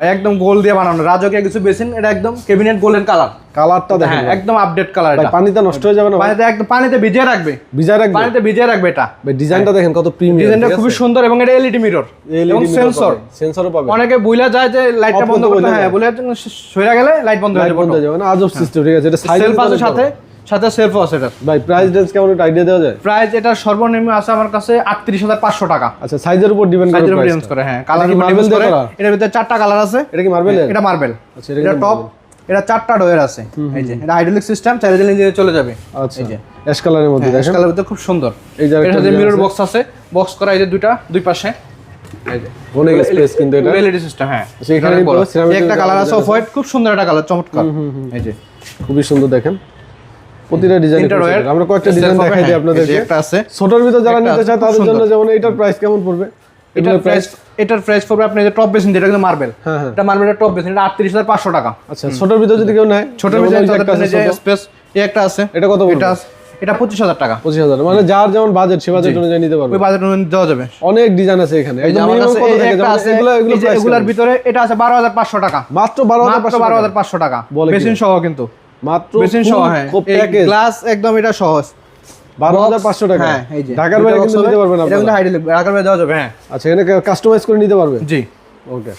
একদম গোল দিয়ে বানানো, রাজকীয় কিছু বেসিন, এটা একদম ক্যাবিনেট গোল্ডেন কালার। কালারটা দেখেন একদম আপডেট কালার। এটা পানিতে নষ্ট হয়ে যাবে না? পানিতে একদম পানিতে ভিজিয়ে রাখবে, পানিতে ভিজিয়ে রাখবে এটা। ভাই ডিজাইনটা দেখেন কত প্রিমিয়াম, ডিজাইনটা খুবই সুন্দর এবং এটা এলইডি মিরর এবং সেন্সরও পাবে। অনেকে বুইলা যায় যে লাইটটা বন্ধ করতে, হ্যাঁ বুইলা সরে গেলে লাইট বন্ধ হয়ে যাবে না, আজব সিস্টেম। ঠিক আছে, এটা সেলফ আছে সাথে সেলফ আছে এটা। ভাই প্রাইস রেঞ্জ কেমন একটু আইডিয়া দেওয়া যায়? প্রাইস এটা সর্বনিম্ন আছে আমার কাছে 38500 টাকা। আচ্ছা, সাইজের উপর ডিপেন্ড করে, হ্যাঁ কালার মার্বেল করে। এটার ভিতরে 4টা কালার আছে। এটা কি মার্বেল? এটা মার্বেল। আচ্ছা, এটা টপ, এটা 4টা ডোর আছে। এই যে এটা হাইড্রোলিক সিস্টেম, চাইলে দিয়ে চলে যাবে। আচ্ছা, এই যে অ্যাশ কালারের মধ্যে দেখেন, অ্যাশ কালারের ভিতরে খুব সুন্দর। এই যে এটাতে মিরর বক্স আছে, বক্স করা এই যে দুই পাশে। এই যে অনেক স্পেস কিন্তু এটা এলইডি সিস্টেম। হ্যাঁ, আচ্ছা, এখানে একটা কালার আছে অফ হোয়াইট, খুব সুন্দর একটা কালার, চমৎকার। এই যে খুবই সুন্দর দেখেন প্রতিটা ডিজাইন। আমরা কয়েকটা ডিজাইন দেখাই দিই আপনাদেরকে। একটা আছে ছোটর ভিতর যারা নিতে চায় তাদের জন্য, যেমন এটার প্রাইস কেমন পড়বে? এটার প্রাইস পড়বে আপনি যে টপ বেসিন, যেটা কিন্তু মার্বেল। এটা মার্বেলের টপ বেসিন, এটা 38500 টাকা। আচ্ছা, ছোটর ভিতর যদি কেউ নেয়, ছোটর ভিতর যে স্পেস একটা আছে, এটা কত পড়বে? এটা 25000 টাকা। 25000, মানে যার যেমন বাজেট সে বাজেট অনুযায়ী নিতে পারবে। ওই বাজেট অনুযায়ী দেওয়া যাবে। অনেক ডিজাইন আছে এখানে। একদম মিনিমাম কত থেকে যেমন এগুলোর ভিতরে এটা আছে 12500 টাকা। মাত্র 12500 টাকা বেসিন সহ, কিন্তু মাত্র বেসিন সহ। হ্যাঁ, গ্লাস একদম এটা সহজ 12500 টাকা। হ্যাঁ, এই যে ঢাকার বাইরে কিন্তু নিতে পারবেন আপনারা। এটা কিন্তু হাইড্রোলিক, ঢাকার বাইরে দেওয়া যাবে। হ্যাঁ, আচ্ছা, এখানে কাস্টমাইজ করে নিতে পারবে। জি, ওকে।